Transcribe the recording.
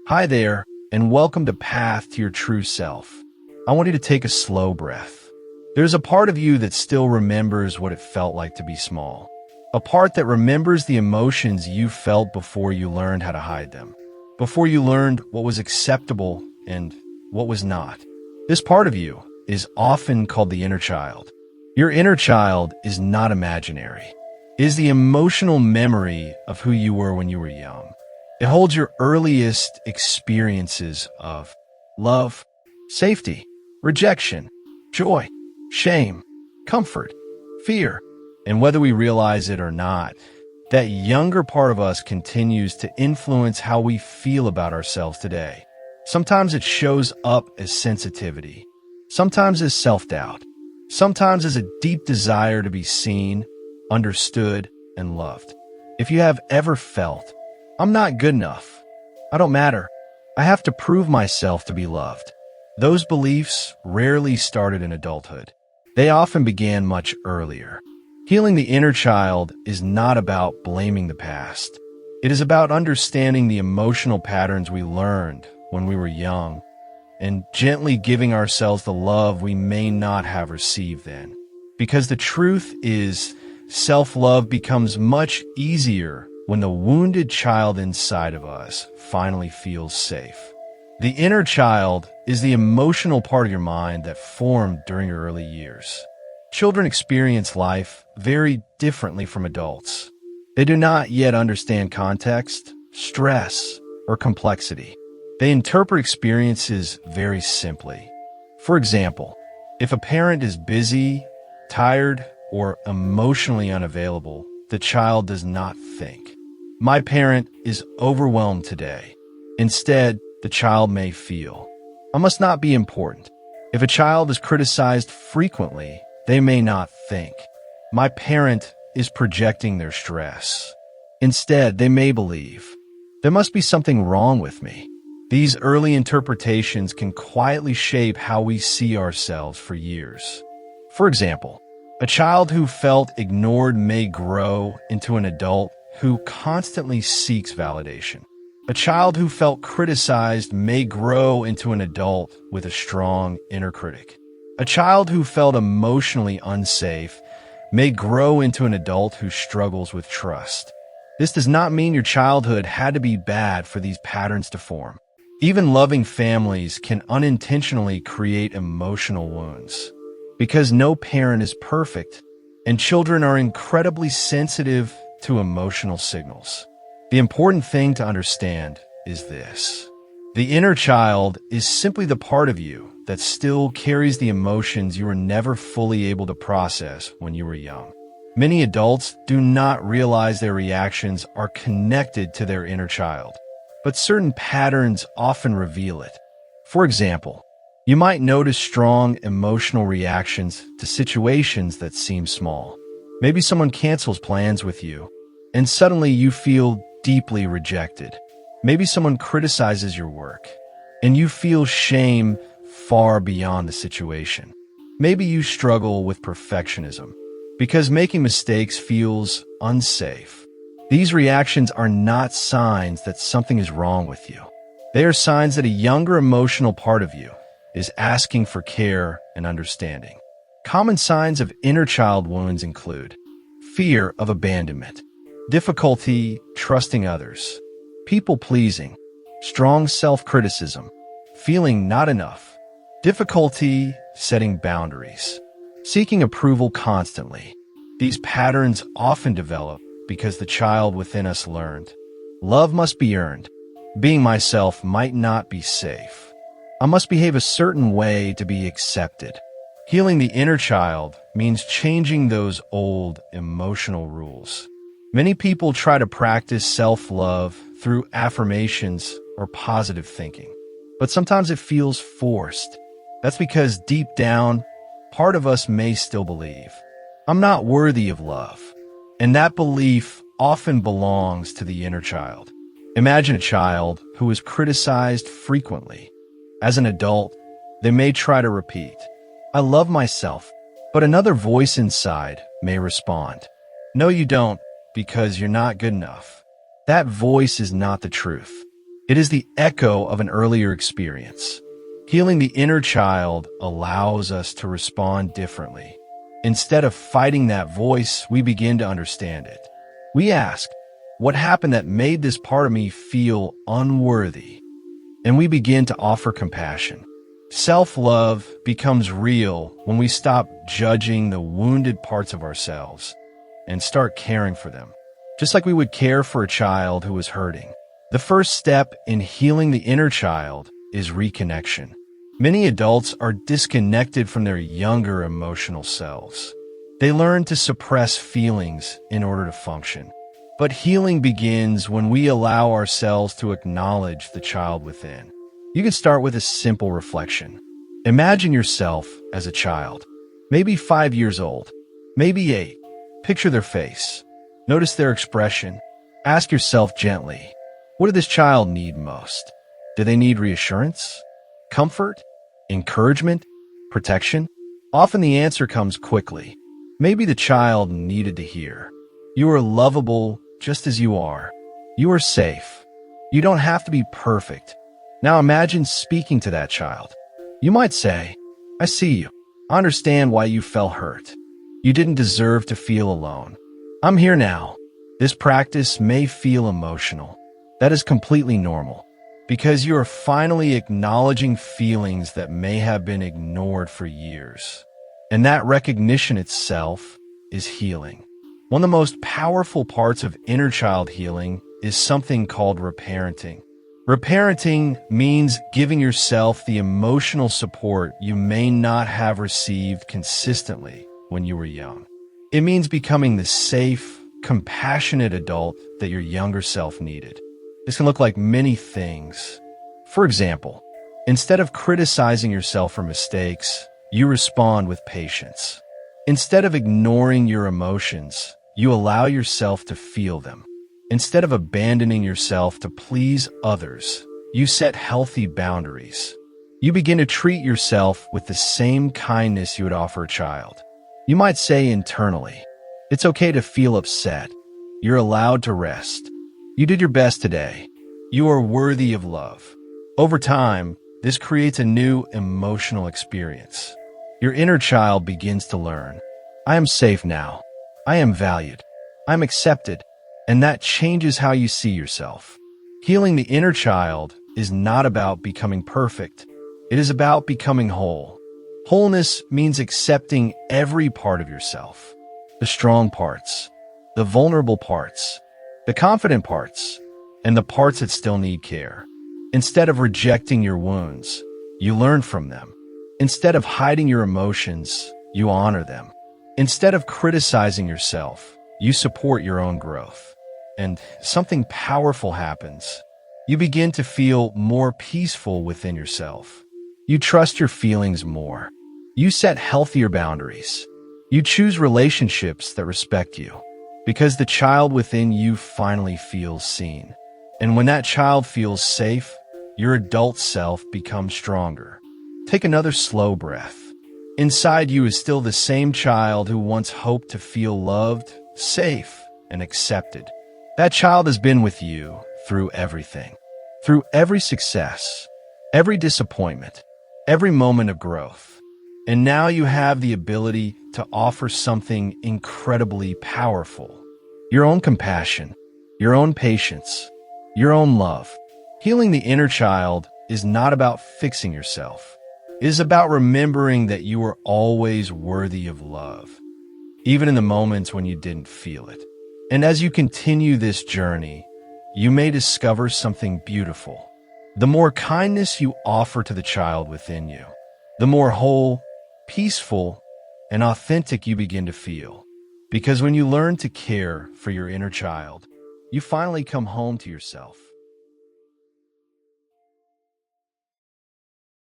Hi there, and welcome to Path to Your True Self. I want you to take a slow breath. There's a part of you that still remembers what it felt like to be small. A part that remembers the emotions you felt before you learned how to hide them. Before you learned what was acceptable and what was not. This part of you is often called the inner child. Your inner child is not imaginary. It is the emotional memory of who you were when you were young. It holds your earliest experiences of love, safety, rejection, joy, shame, comfort, fear, and whether we realize it or not, that younger part of us continues to influence how we feel about ourselves today. Sometimes it shows up as sensitivity, sometimes as self-doubt, sometimes as a deep desire to be seen, understood, and loved. If you have ever felt, I'm not good enough, I don't matter, I have to prove myself to be loved, those beliefs rarely started in adulthood. They often began much earlier. Healing the inner child is not about blaming the past. It is about understanding the emotional patterns we learned when we were young and gently giving ourselves the love we may not have received then. Because the truth is, self-love becomes much easier when the wounded child inside of us finally feels safe. The inner child is the emotional part of your mind that formed during your early years. Children experience life very differently from adults. They do not yet understand context, stress, or complexity. They interpret experiences very simply. For example, if a parent is busy, tired, or emotionally unavailable, the child does not think, "My parent is overwhelmed today." Instead, the child may feel, "I must not be important." If a child is criticized frequently, they may not think, "My parent is projecting their stress." Instead, they may believe, "There must be something wrong with me." These early interpretations can quietly shape how we see ourselves for years. For example, a child who felt ignored may grow into an adult who constantly seeks validation. A child who felt criticized may grow into an adult with a strong inner critic. A child who felt emotionally unsafe may grow into an adult who struggles with trust. This does not mean your childhood had to be bad for these patterns to form. Even loving families can unintentionally create emotional wounds. Because no parent is perfect, and children are incredibly sensitive to emotional signals. The important thing to understand is this. The inner child is simply the part of you that still carries the emotions you were never fully able to process when you were young. Many adults do not realize their reactions are connected to their inner child, but certain patterns often reveal it. For example, you might notice strong emotional reactions to situations that seem small. Maybe someone cancels plans with you, and suddenly you feel deeply rejected. Maybe someone criticizes your work, and you feel shame far beyond the situation. Maybe you struggle with perfectionism, because making mistakes feels unsafe. These reactions are not signs that something is wrong with you. They are signs that a younger emotional part of you is asking for care and understanding. Common signs of inner child wounds include fear of abandonment, difficulty trusting others, people-pleasing, strong self-criticism, feeling not enough, difficulty setting boundaries, seeking approval constantly. These patterns often develop because the child within us learned, love must be earned. Being myself might not be safe. I must behave a certain way to be accepted. Healing the inner child means changing those old emotional rules. Many people try to practice self-love through affirmations or positive thinking, but sometimes it feels forced. That's because deep down, part of us may still believe, "I'm not worthy of love." And that belief often belongs to the inner child. Imagine a child who is criticized frequently. As an adult, they may try to repeat, "I love myself," but another voice inside may respond, "No, you don't, because you're not good enough." That voice is not the truth. It is the echo of an earlier experience. Healing the inner child allows us to respond differently. Instead of fighting that voice, we begin to understand it. We ask, what happened that made this part of me feel unworthy? And we begin to offer compassion. Self-love becomes real when we stop judging the wounded parts of ourselves and start caring for them, just like we would care for a child who was hurting. The first step in healing the inner child is reconnection. Many adults are disconnected from their younger emotional selves. They learn to suppress feelings in order to function. But healing begins when we allow ourselves to acknowledge the child within. You can start with a simple reflection. Imagine yourself as a child, maybe 5 years old, maybe 8. Picture their face. Notice their expression. Ask yourself gently, what does this child need most? Do they need reassurance, comfort, encouragement, protection? Often the answer comes quickly. Maybe the child needed to hear, you are lovable just as you are. You are safe. You don't have to be perfect. Now imagine speaking to that child. You might say, I see you. I understand why you felt hurt. You didn't deserve to feel alone. I'm here now. This practice may feel emotional. That is completely normal, because you are finally acknowledging feelings that may have been ignored for years. And that recognition itself is healing. One of the most powerful parts of inner child healing is something called reparenting. Reparenting means giving yourself the emotional support you may not have received consistently when you were young. It means becoming the safe, compassionate adult that your younger self needed. This can look like many things. For example, instead of criticizing yourself for mistakes, you respond with patience. Instead of ignoring your emotions, you allow yourself to feel them. Instead of abandoning yourself to please others, you set healthy boundaries. You begin to treat yourself with the same kindness you would offer a child. You might say internally, it's okay to feel upset. You're allowed to rest. You did your best today. You are worthy of love. Over time, this creates a new emotional experience. Your inner child begins to learn, I am safe now. I am valued. I'm accepted. And that changes how you see yourself. Healing the inner child is not about becoming perfect. It is about becoming whole. Wholeness means accepting every part of yourself. The strong parts, the vulnerable parts, the confident parts, and the parts that still need care. Instead of rejecting your wounds, you learn from them. Instead of hiding your emotions, you honor them. Instead of criticizing yourself, you support your own growth. And something powerful happens. You begin to feel more peaceful within yourself. You trust your feelings more. You set healthier boundaries. You choose relationships that respect you, because the child within you finally feels seen. And when that child feels safe, your adult self becomes stronger. Take another slow breath. Inside you is still the same child who once hoped to feel loved, safe, and accepted. That child has been with you through everything, through every success, every disappointment, every moment of growth. And now you have the ability to offer something incredibly powerful. Your own compassion, your own patience, your own love. Healing the inner child is not about fixing yourself. It is about remembering that you are always worthy of love, even in the moments when you didn't feel it. And as you continue this journey, you may discover something beautiful. The more kindness you offer to the child within you, the more whole, peaceful, and authentic you begin to feel. Because when you learn to care for your inner child, you finally come home to yourself.